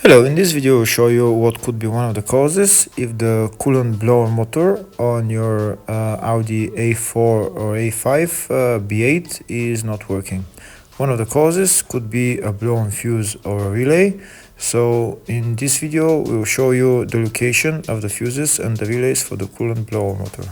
Hello, in this video I'll show you what could be one of the causes if the coolant blower motor on your Audi A4 or A5 B8 is not working. One of the causes could be a blown fuse or a relay. So in this video we'll show you the location of the fuses and the relays for the coolant blower motor.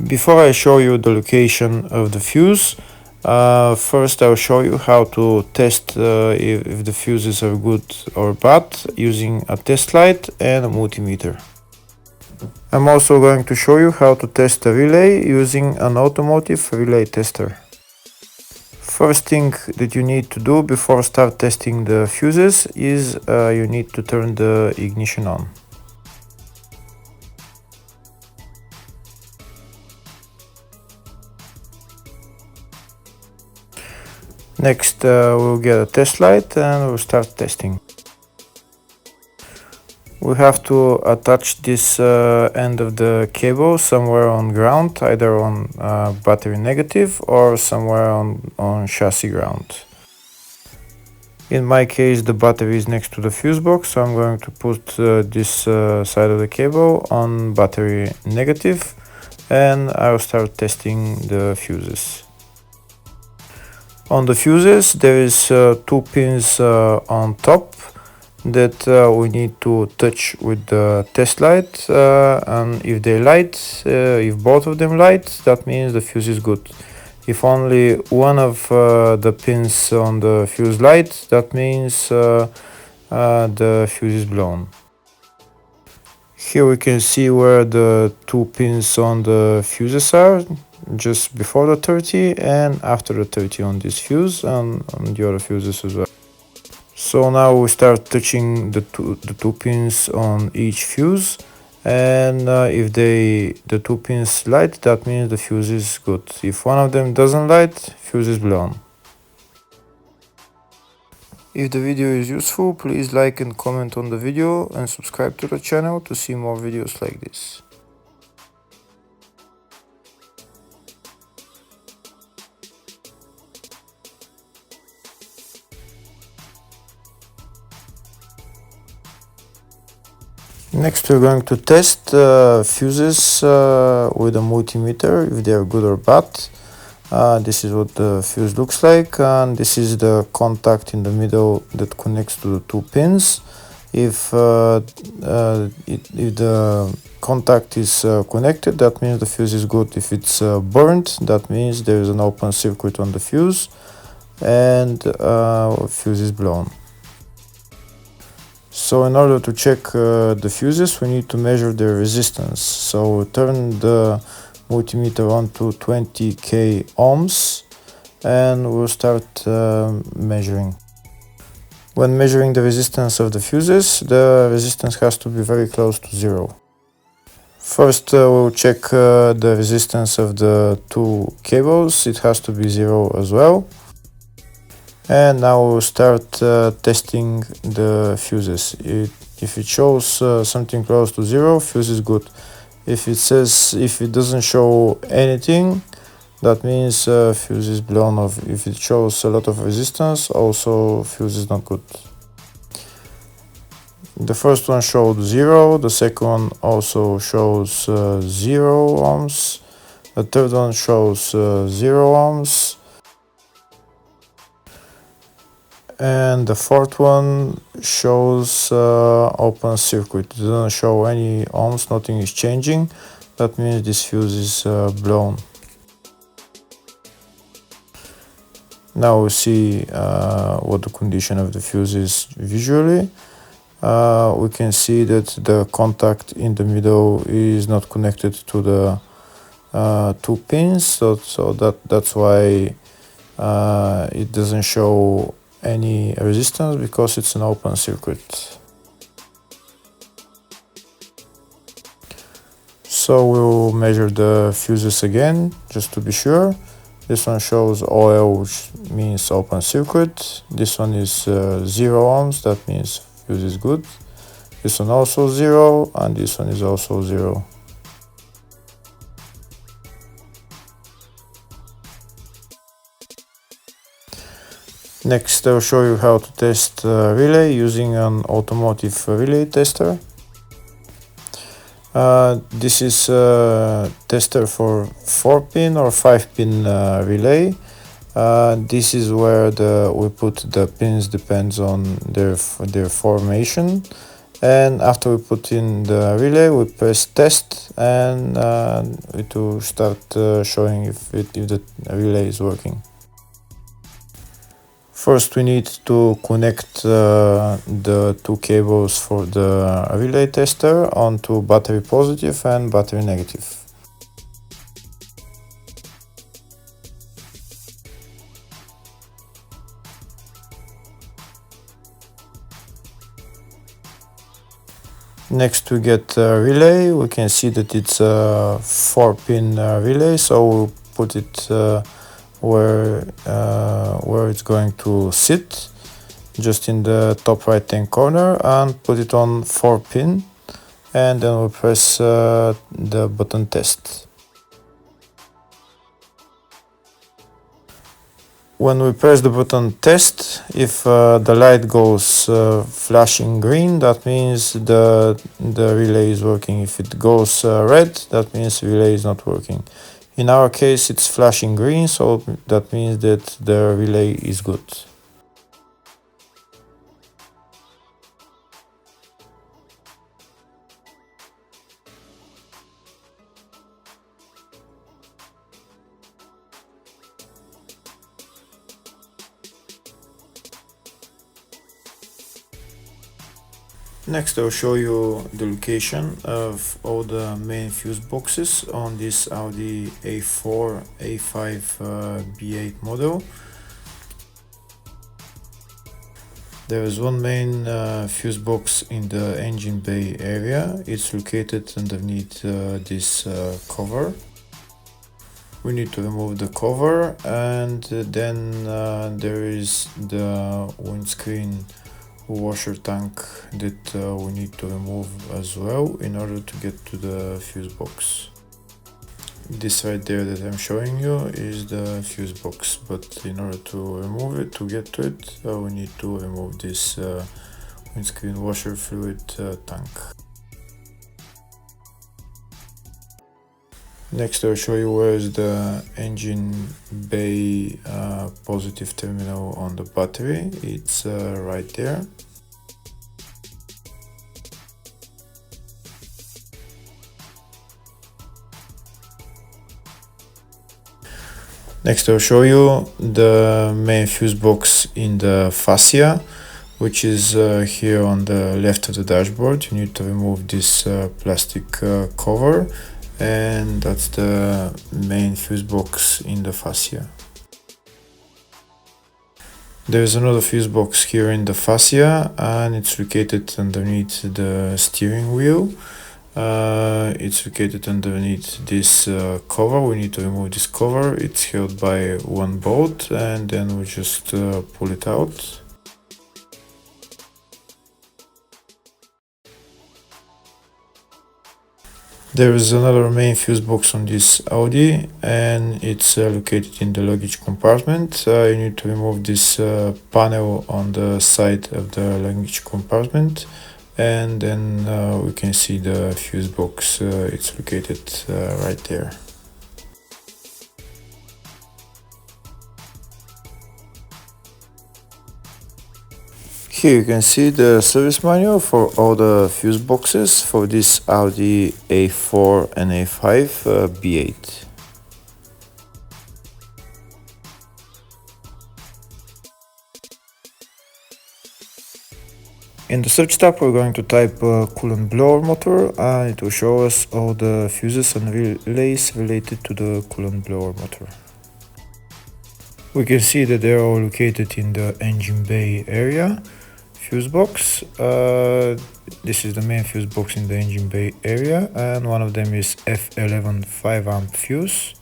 Before I show you the location of the fuse, first I'll show you how to test if the fuses are good or bad using a test light and a multimeter. I'm also going to show you how to test a relay using an automotive relay tester. First thing that you need to do before start testing the fuses is you need to turn the ignition on. Next we'll get a test light and we'll start testing. We have to attach this end of the cable somewhere on ground, either on battery negative or somewhere on chassis ground. In my case the battery is next to the fuse box, so I'm going to put this side of the cable on battery negative and I'll start testing the fuses. On the fuses there is two pins on top that we need to touch with the test light, and if they light, if both of them light, that means the fuse is good. If only one of the pins on the fuse light, that means the fuse is blown. Here we can see where the two pins on the fuses are, just before the 30 and after the 30 on this fuse and on the other fuses as well. So now we start touching the two pins on each fuse, and if the two pins light, that means the fuse is good. If one of them doesn't light, fuse is blown. If the video is useful, please like and comment on the video and subscribe to the channel to see more videos like this. Next we're going to test fuses with a multimeter, if they are good or bad. This is what the fuse looks like, and this is the contact in the middle that connects to the two pins. If the contact is connected, that means the fuse is good. If it's burnt, that means there is an open circuit on the fuse and fuse is blown. So in order to check the fuses, we need to measure their resistance. So turn the multimeter on to 20k ohms and we'll start measuring. When measuring the resistance of the fuses, the resistance has to be very close to zero. First we'll check the resistance of the two cables. It has to be zero as well. And now we'll start testing the fuses. If it shows something close to zero, fuse is good. If it doesn't show anything, that means fuse is blown off. If it shows a lot of resistance, also fuse is not good. The first one showed 0, the second one also shows 0 ohms, the third one shows 0 ohms, and the fourth one shows open circuit. It doesn't show any ohms, nothing is changing. That means this fuse is blown. Now we see what the condition of the fuse is visually. We can see that the contact in the middle is not connected to the two pins, so that's why it doesn't show any resistance, because it's an open circuit. So we'll measure the fuses again just to be sure. This one shows OL, which means open circuit. This one is 0 ohms, that means fuse is good. This one also 0, and this one is also 0. Next, I'll show you how to test relay using an automotive relay tester. This is a tester for 4-pin or 5-pin relay. This is where we put the pins, depends on their formation. And after we put in the relay, we press test, and it will start showing if the relay is working. First, we need to connect the two cables for the relay tester onto battery positive and battery negative. Next, we get a relay. We can see that it's a 4-pin relay, so we'll put it where it's going to sit, just in the top right hand corner, and put it on 4-pin, and then we'll press the button test. When we press the button test, if the light goes flashing green, that means the relay is working. If it goes red, that means the relay is not working. In our case, it's flashing green, so that means that the relay is good. Next, I'll show you the location of all the main fuse boxes on this Audi A4 A5 B8 model. There is one main fuse box in the engine bay area. It's located underneath this cover. We need to remove the cover, and then there is the windscreen washer tank that we need to remove as well in order to get to the fuse box. This right there that I'm showing you is the fuse box, but in order to remove it, to get to it, we need to remove this windscreen washer fluid tank. Next, I'll show you where is the engine bay positive terminal on the battery. It's right there. Next, I'll show you the main fuse box in the fascia, which is here on the left of the dashboard. You need to remove this plastic cover, and that's the main fuse box in the fascia. There's another fuse box here in the fascia, and it's located underneath the steering wheel. It's located underneath this cover. We need to remove this cover. It's held by one bolt, and then we just pull it out. There is another main fuse box on this Audi, and it's located in the luggage compartment. You need to remove this panel on the side of the luggage compartment, and then we can see the fuse box. It's located right there. Here you can see the service manual for all the fuse boxes for this Audi A4 and A5 B8. In the search tab, we're going to type coolant blower motor, and it will show us all the fuses and relays related to the coolant blower motor. We can see that they're all located in the engine bay area. Fuse box. This is the main fuse box in the engine bay area, and one of them is F11 5-amp fuse.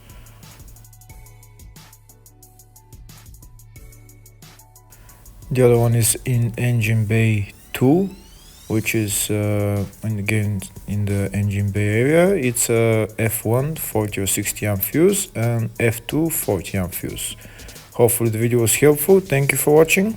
The other one is in engine bay 2, which is again in the engine bay area. It's a F1 40 or 60 amp fuse and F2 40 amp fuse. Hopefully the video was helpful. Thank you for watching.